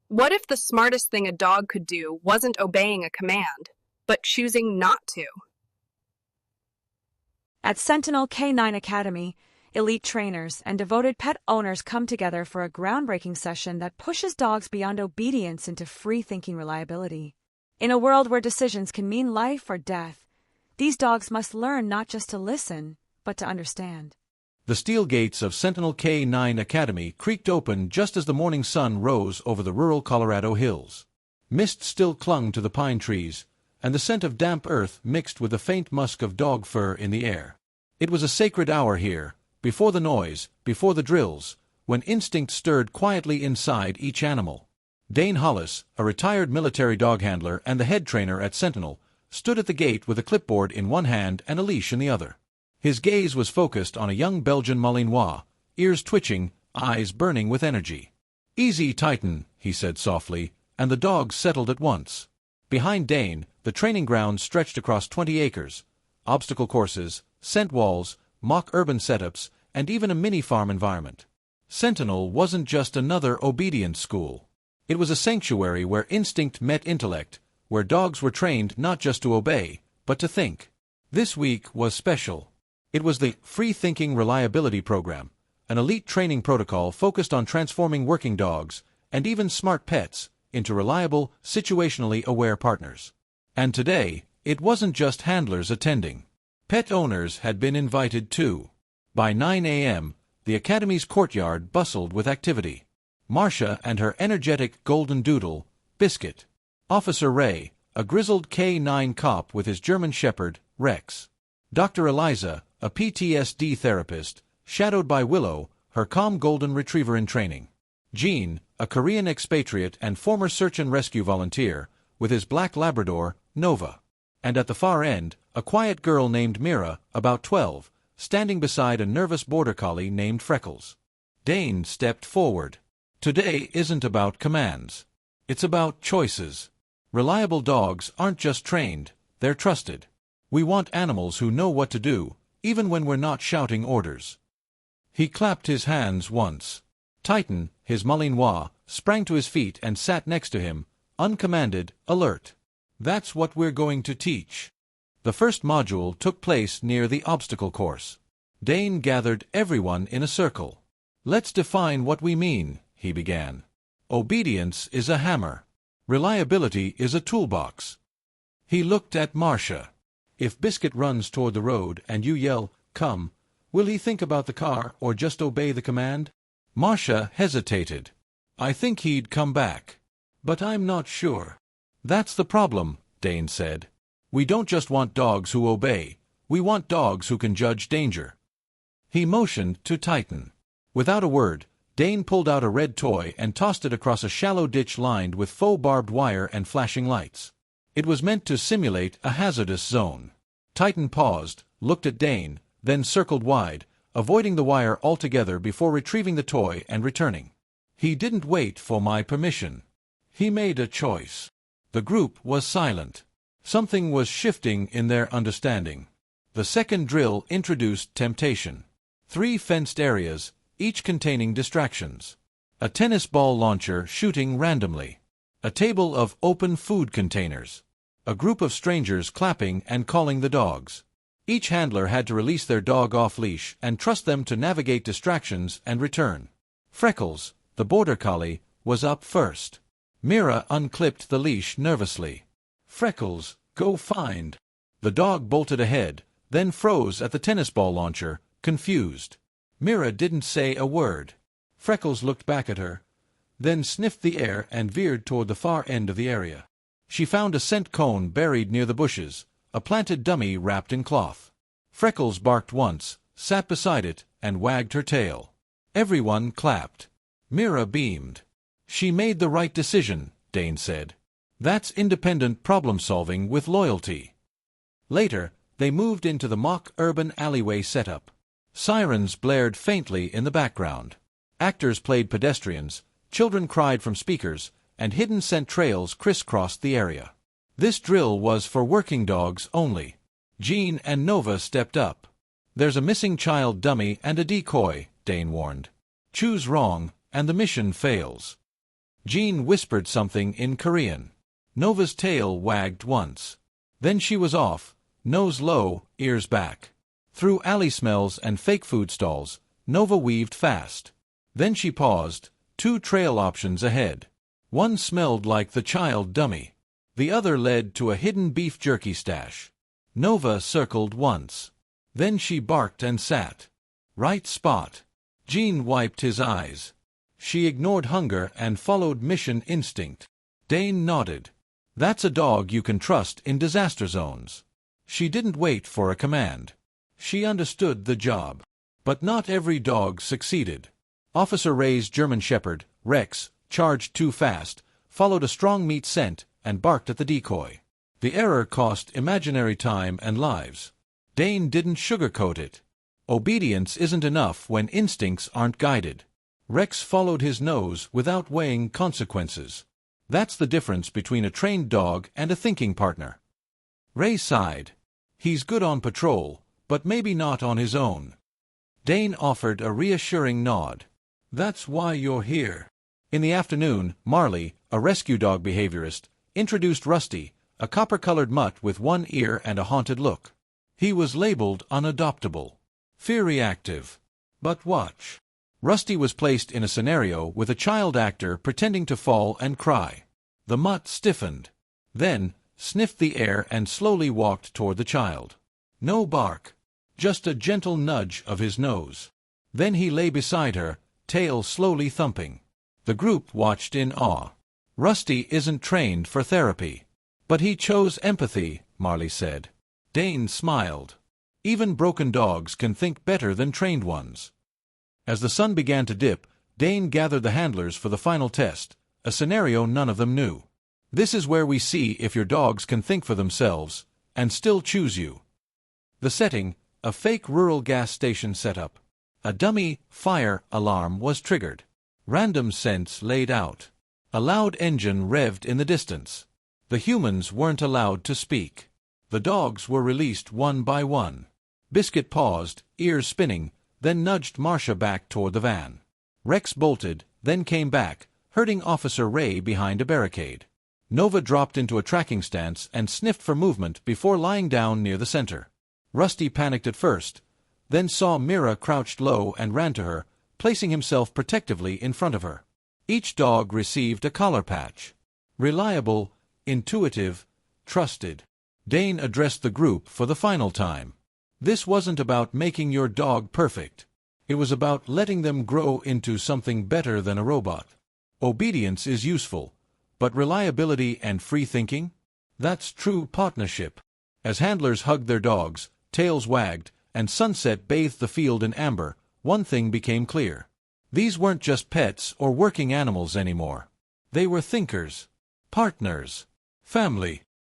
What if the smartest thing a dog could do wasn't obeying a command, but choosing not to? At Sentinel K9 Academy, elite trainers and devoted pet owners come together for a groundbreaking session that pushes dogs beyond obedience into free-thinking reliability. In a world where decisions can mean life or death, these dogs must learn not just to listen, but to understand. The steel gates of Sentinel K9 Academy creaked open just as the morning sun rose over the rural Colorado hills. Mist still clung to the pine trees, and the scent of damp earth mixed with the faint musk of dog fur in the air. It was a sacred hour here, before the noise, before the drills, when instinct stirred quietly inside each animal. Dane Hollis, a retired military dog handler and the head trainer at Sentinel, stood at the gate with a clipboard in one hand and a leash in the other. His gaze was focused on a young Belgian Malinois, ears twitching, eyes burning with energy. "Easy, Titan," he said softly, and the dog settled at once. Behind Dane, the training grounds stretched across 20 acres. Obstacle courses, scent walls, mock urban setups, and even a mini-farm environment. Sentinel wasn't just another obedience school. It was a sanctuary where instinct met intellect, where dogs were trained not just to obey, but to think. This week was special. It was the Free Thinking Reliability Program, an elite training protocol focused on transforming working dogs, and even smart pets, into reliable, situationally aware partners. And today, it wasn't just handlers attending. Pet owners had been invited too. By 9 a.m., the Academy's courtyard bustled with activity. Marcia and her energetic golden doodle, Biscuit. Officer Ray, a grizzled K9 cop with his German Shepherd, Rex. Dr. Eliza, a PTSD therapist, shadowed by Willow, her calm golden retriever in training. Gene, a Korean expatriate and former search and rescue volunteer, with his black Labrador, Nova. And at the far end, a quiet girl named Mira, about 12, standing beside a nervous border collie named Freckles. Dane stepped forward. Today isn't about commands. It's about choices. Reliable dogs aren't just trained, they're trusted. We want animals who know what to do, even when we're not shouting orders. He clapped his hands once. Titan, his Malinois, sprang to his feet and sat next to him, uncommanded, alert. That's what we're going to teach. The first module took place near the obstacle course. Dane gathered everyone in a circle. "Let's define what we mean," he began. "Obedience is a hammer. Reliability is a toolbox." He looked at Marcia. "If Biscuit runs toward the road and you yell, 'Come,' will he think about the car or just obey the command?" Marcia hesitated. "I think he'd come back. But I'm not sure." "That's the problem," Dane said. "We don't just want dogs who obey. We want dogs who can judge danger." He motioned to Titan. Without a word, Dane pulled out a red toy and tossed it across a shallow ditch lined with faux barbed wire and flashing lights. It was meant to simulate a hazardous zone. Titan paused, looked at Dane, then circled wide, avoiding the wire altogether before retrieving the toy and returning. "He didn't wait for my permission. He made a choice." The group was silent. Something was shifting in their understanding. The second drill introduced temptation. 3 fenced areas, each containing distractions. A tennis ball launcher shooting randomly. A table of open food containers. A group of strangers clapping and calling the dogs. Each handler had to release their dog off-leash and trust them to navigate distractions and return. Freckles, the border collie, was up first. Mira unclipped the leash nervously. "Freckles, go find." The dog bolted ahead, then froze at the tennis ball launcher, confused. Mira didn't say a word. Freckles looked back at her, then sniffed the air and veered toward the far end of the area. She found a scent cone buried near the bushes, a planted dummy wrapped in cloth. Freckles barked once, sat beside it, and wagged her tail. Everyone clapped. Mira beamed. "She made the right decision," Dane said. "That's independent problem-solving with loyalty." Later, they moved into the mock urban alleyway setup. Sirens blared faintly in the background. Actors played pedestrians, children cried from speakers, and hidden scent trails crisscrossed the area. This drill was for working dogs only. Gene and Nova stepped up. "There's a missing child dummy and a decoy," Dane warned. "Choose wrong, and the mission fails." Jean whispered something in Korean. Nova's tail wagged once. Then she was off, nose low, ears back. Through alley smells and fake food stalls, Nova weaved fast. Then she paused, 2 trail options ahead. One smelled like the child dummy. The other led to a hidden beef jerky stash. Nova circled once. Then she barked and sat. Right spot. Jean wiped his eyes. She ignored hunger and followed mission instinct. Dane nodded. That's a dog you can trust in disaster zones. She didn't wait for a command. She understood the job. But not every dog succeeded. Officer Ray's German Shepherd, Rex, charged too fast, followed a strong meat scent, and barked at the decoy. The error cost imaginary time and lives. Dane didn't sugarcoat it. Obedience isn't enough when instincts aren't guided. Rex followed his nose without weighing consequences. That's the difference between a trained dog and a thinking partner. Ray sighed. He's good on patrol, but maybe not on his own. Dane offered a reassuring nod. That's why you're here. In the afternoon, Marley, a rescue dog behaviorist, introduced Rusty, a copper-colored mutt with one ear and a haunted look. He was labeled unadoptable. Fear-reactive. But watch. Rusty was placed in a scenario with a child actor pretending to fall and cry. The mutt stiffened. Then, sniffed the air and slowly walked toward the child. No bark. Just a gentle nudge of his nose. Then he lay beside her, tail slowly thumping. The group watched in awe. Rusty isn't trained for therapy. But he chose empathy, Marley said. Dane smiled. Even broken dogs can think better than trained ones. As the sun began to dip, Dane gathered the handlers for the final test, a scenario none of them knew. This is where we see if your dogs can think for themselves, and still choose you. The setting, a fake rural gas station setup. A dummy fire alarm was triggered. Random scents laid out. A loud engine revved in the distance. The humans weren't allowed to speak. The dogs were released one by one. Biscuit paused, ears spinning, then nudged Marcia back toward the van. Rex bolted, then came back, herding Officer Ray behind a barricade. Nova dropped into a tracking stance and sniffed for movement before lying down near the center. Rusty panicked at first, then saw Mira crouched low and ran to her, placing himself protectively in front of her. Each dog received a collar patch. Reliable, intuitive, trusted. Dane addressed the group for the final time. This wasn't about making your dog perfect. It was about letting them grow into something better than a robot. Obedience is useful, but reliability and free thinking? That's true partnership. As handlers hugged their dogs, tails wagged, and sunset bathed the field in amber, one thing became clear. These weren't just pets or working animals anymore. They were thinkers, partners, family.